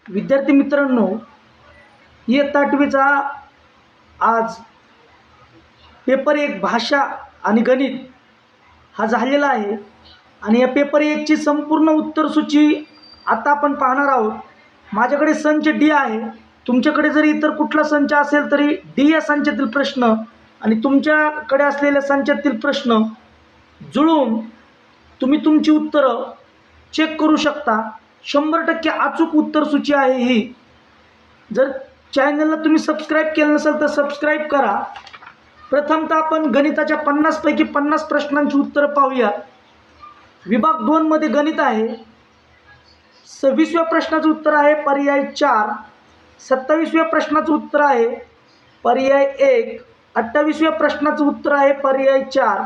विद्यार्थी मित्रांनो, इयत्ता 8वीचा आज पेपर 1 भाषा आणि गणित हा झालेला आहे आणि या पेपर 1ची संपूर्ण उत्तरसूची आता आपण पाहणार आहोत. माझ्याकडे संच डी आहे. तुमच्याकडे जरी इतर कुठला संच असेल तरी डी या संचातील प्रश्न आणि तुमच्याकडे असलेल्या संचातील प्रश्न जुळवून तुम्ही तुमची उत्तरं चेक करू शकता. 100% अचूक उत्तरसूची आहे ही. जर चॅनलला तुम्ही सबस्क्राईब केलं नसेल तर सबस्क्राईब करा. प्रथमतः आपण गणिताच्या 50 पैकी 50 प्रश्नांची उत्तरं पाहूया. विभाग 2 मध्ये गणित आहे. 26व्या प्रश्नाचं उत्तर आहे पर्याय 4. 27व्या प्रश्नाचं उत्तर आहे पर्याय 1. 28व्या प्रश्नाचं उत्तर आहे पर्याय 4.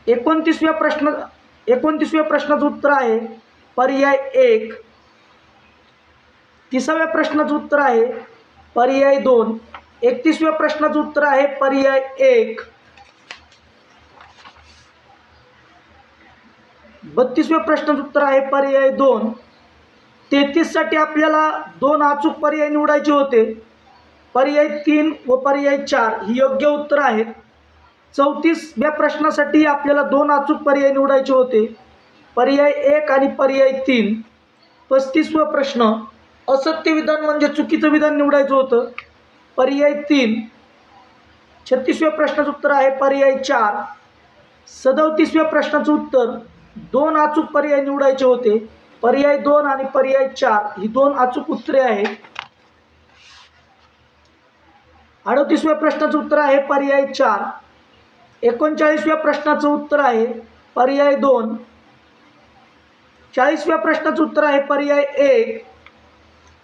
29व्या प्रश्नाचं उत्तर आहे पर्याय 1. 30व्या प्रश्नाचं उत्तर आहे पर्याय 2. 31व्या प्रश्नाचं उत्तर आहे पर्याय 1. 32व्या प्रश्नाचं उत्तर आहे पर्याय 2. 33 साठी आपल्याला 2 अचूक पर्याय निवडायचे होते. पर्याय 3 व पर्याय 4 ही योग्य उत्तर आहेत. 34व्या प्रश्नासाठी आपल्याला 2 अचूक पर्याय निवडायचे होते. पर्याय 1 आणि पर्याय 3. 35वा प्रश्न असत्य विधान म्हणजे चुकीचं विधान निवडायचं होतं. पर्याय 3. 36व्या प्रश्नाचं उत्तर आहे पर्याय 4. 37व्या प्रश्नाचं उत्तर 2 अचूक पर्याय निवडायचे होते. पर्याय 2 आणि पर्याय 4 ही 2 अचूक उत्तरे आहेत. 38व्या प्रश्नाचं उत्तर आहे पर्याय 4. 39व्या प्रश्नाचं उत्तर आहे पर्याय 2. 40व्या प्रश्नाचं उत्तर आहे पर्याय 1.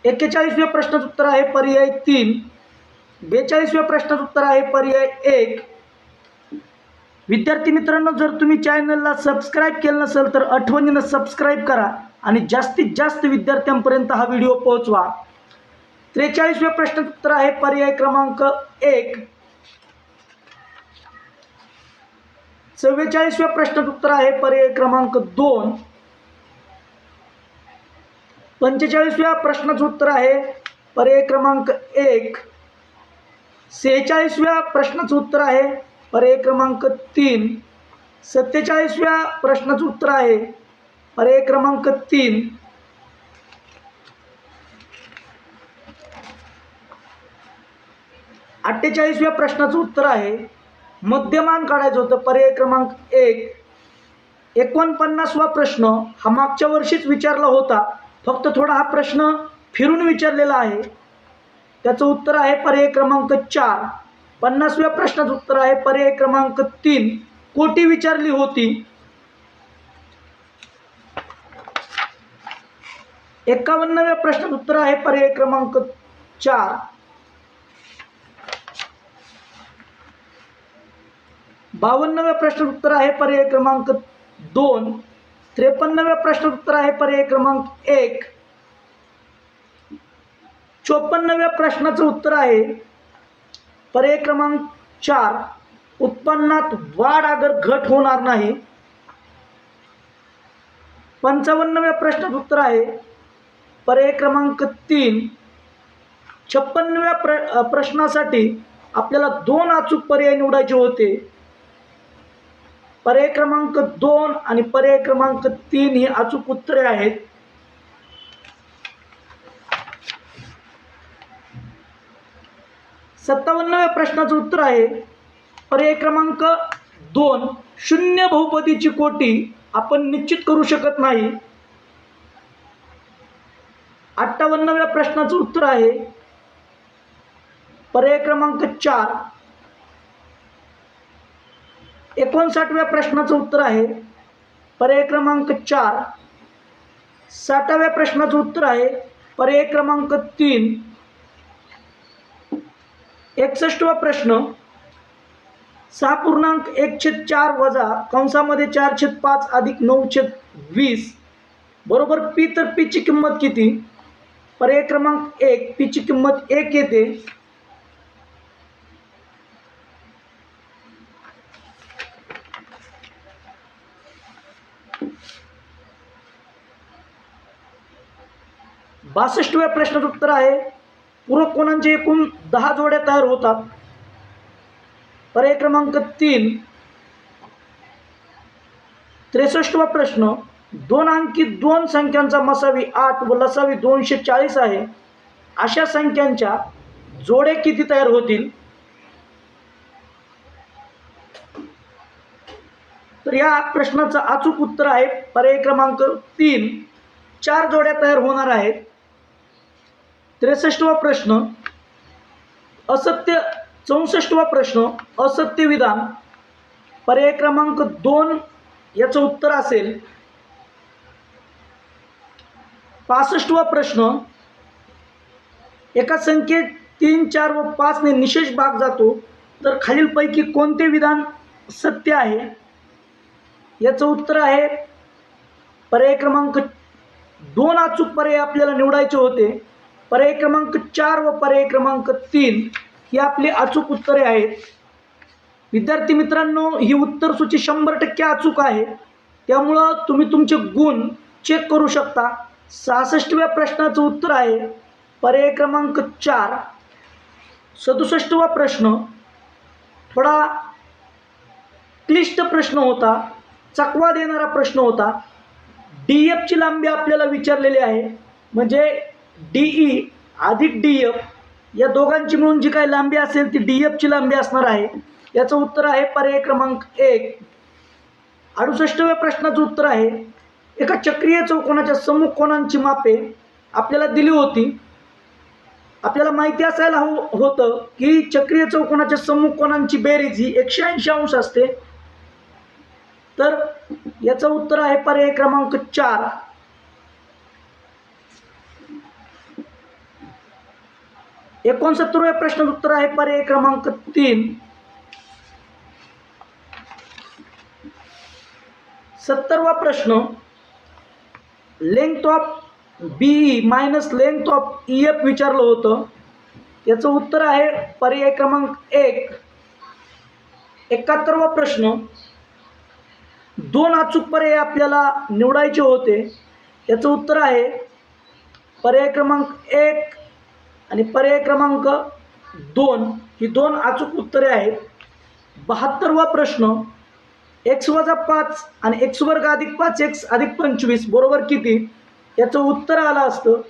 41व्या प्रश्नाचं उत्तर आहे पर्याय 3. 42व्या प्रश्नाचं उत्तर आहे पर्याय 1. विद्यार्थी मित्रांनो, जर तुम्ही चॅनलला सबस्क्राईब केलं नसेल तर आठवणीनं सबस्क्राईब करा आणि जास्तीत जास्त विद्यार्थ्यांपर्यंत हा व्हिडिओ पोहोचवा. 43व्या प्रश्नाचं उत्तर आहे पर्याय क्रमांक 1. 44व्या प्रश्नाचं उत्तर आहे पर्याय क्रमांक 2. 45व्या प्रश्नाचं उत्तर आहे पर्याय क्रमांक 1. 46व्या प्रश्नाचं उत्तर आहे पर्याय क्रमांक 3. 47व्या प्रश्नाचं उत्तर आहे पर्याय क्रमांक 3. 48व्या प्रश्नाचं उत्तर आहे मध्यमान काढायचं होतं. पर्याय क्रमांक 1. 49वा प्रश्न हा मागच्या वर्षीच विचारला होता, फक्त थोडा हा प्रश्न फिरून विचारलेला आहे. त्याचं उत्तर आहे पर्याय क्रमांक 4. 50व्या प्रश्नाचं उत्तर आहे पर्याय क्रमांक 3. कोटी विचारली होती. 51व्या प्रश्नाचं उत्तर आहे पर्याय क्रमांक 4. 52व्या प्रश्नाचं उत्तर आहे पर्याय क्रमांक 2. 53व्या प्रश्नाचं उत्तर आहे पर्याय क्रमांक 1. 54व्या प्रश्नाचं उत्तर आहे पर्याय क्रमांक 4. उत्पन्नात वाढ अगर घट होणार नाही. 55व्या प्रश्नाचं उत्तर आहे पर्याय क्रमांक 3. 56व्या प्रश्नासाठी आपल्याला 2 अचूक पर्याय निवडायचे होते. पर्याय क्रमांक 2 आणि पर्याय क्रमांक 3 ही अचूक उत्तरे आहेत. 57व्या प्रश्नाचं उत्तर आहे पर्याय क्रमांक 2. शून्य बहुपदीची कोटी आपण निश्चित करू शकत नाही. 58व्या प्रश्नाचं उत्तर आहे पर्याय क्रमांक 4. 59व्या प्रश्नाचं उत्तर आहे पर्याय क्रमांक 4. 60व्या प्रश्नाचं उत्तर आहे पर्याय क्रमांक 3. 61वा प्रश्न 6.1/4 वजा कंसामध्ये 4/5 अधिक 9/20 बरोबर पी. तर पीची किंमत किती? पर्याय क्रमांक 1. पीची किंमत 1 येते. 62व्या प्रश्नाचं उत्तर आहे पूरक कोणांचे एकूण 10 जोड्या तयार होतात. पर्याय क्रमांक 3. 63वा प्रश्न, 2 अंकी 2 संख्यांचा मसावी 8 व लसावी 240 आहे अशा संख्यांच्या जोड्या किती तयार होतील? तर या प्रश्नाचं अचूक उत्तर आहे पर्याय क्रमांक 3. 4 जोड्या तयार होणार आहेत. 63वा प्रश्न असत्य 64वा प्रश्न असत्य विधान. पर्याय क्रमांक 2 याचं उत्तर असेल. 65वा प्रश्न एका संख्येत 3, 4 व 5 ने निशेष भाग जातो तर खालीलपैकी कोणते विधान सत्य आहे? याचं उत्तर आहे पर्याय क्रमांक 2 अचूक पर्याय आपल्याला निवडायचे होते. पर्याय क्रमांक 4 व पर्याय क्रमांक 3 ही आपली अचूक उत्तरे आहेत. विद्यार्थी मित्रांनो, ही उत्तर सूची 100% अचूक आहे, त्यामुळं तुम्ही तुमचे गुण चेक करू शकता. 66व्या प्रश्नाचं उत्तर आहे पर्याय क्रमांक 4. 67वा प्रश्न थोडा क्लिष्ट प्रश्न होता, चकवा देणारा प्रश्न होता. DF ची लांबी आपल्याला विचारलेली आहे, म्हणजे DE अधिक DF या दोघांची मिळून जी काही लांबी असेल ती DF ची लांबी असणार आहे. याचं उत्तर आहे पर्याय क्रमांक 1. 68व्या प्रश्नाचं उत्तर आहे एका चक्रीय चौकोनाच्या सम्मुख कोनांची मापे आपल्याला दिली होती. आपल्याला माहिती असायला होतं की चक्रीय चौकोनाच्या सम्मुख कोनांची बेरीज ही 180 अंश असते. तर याचं उत्तर आहे पर्याय क्रमांक 4. 69व्या प्रश्नाचं उत्तर आहे पर्याय क्रमांक 3. 70वा प्रश्न length of BE minus length of EF विचारलं होतं. याचं उत्तर आहे पर्याय क्रमांक 1. 71वा प्रश्न 2 अचूक पर्याय आपल्याला निवडायचे होते. याचं उत्तर आहे पर्याय क्रमांक 1 आणि पर्याय क्रमांक 2 ही 2 अचूक उत्तरे आहेत. 72वा प्रश्न x वजा 5 आणि x वर्ग अधिक 5x अधिक 25 बरोबर किती? याचं उत्तर आलं असतं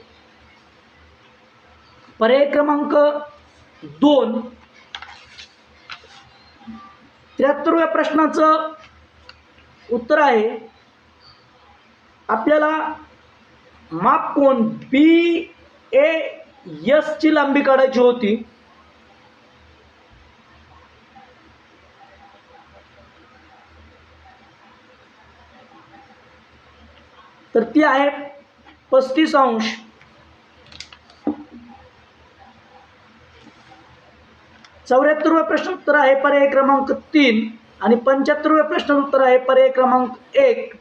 पर्याय क्रमांक 2. 73व्या प्रश्नाचं उत्तर आहे आपल्याला मापकोन BAS ची लांबी काढायची होती. तर ती आहे 35 अंश. 74व्या प्रश्न उत्तर आहे पर्याय क्रमांक 3 आणि 75व्या प्रश्न उत्तर आहे पर्याय क्रमांक 1.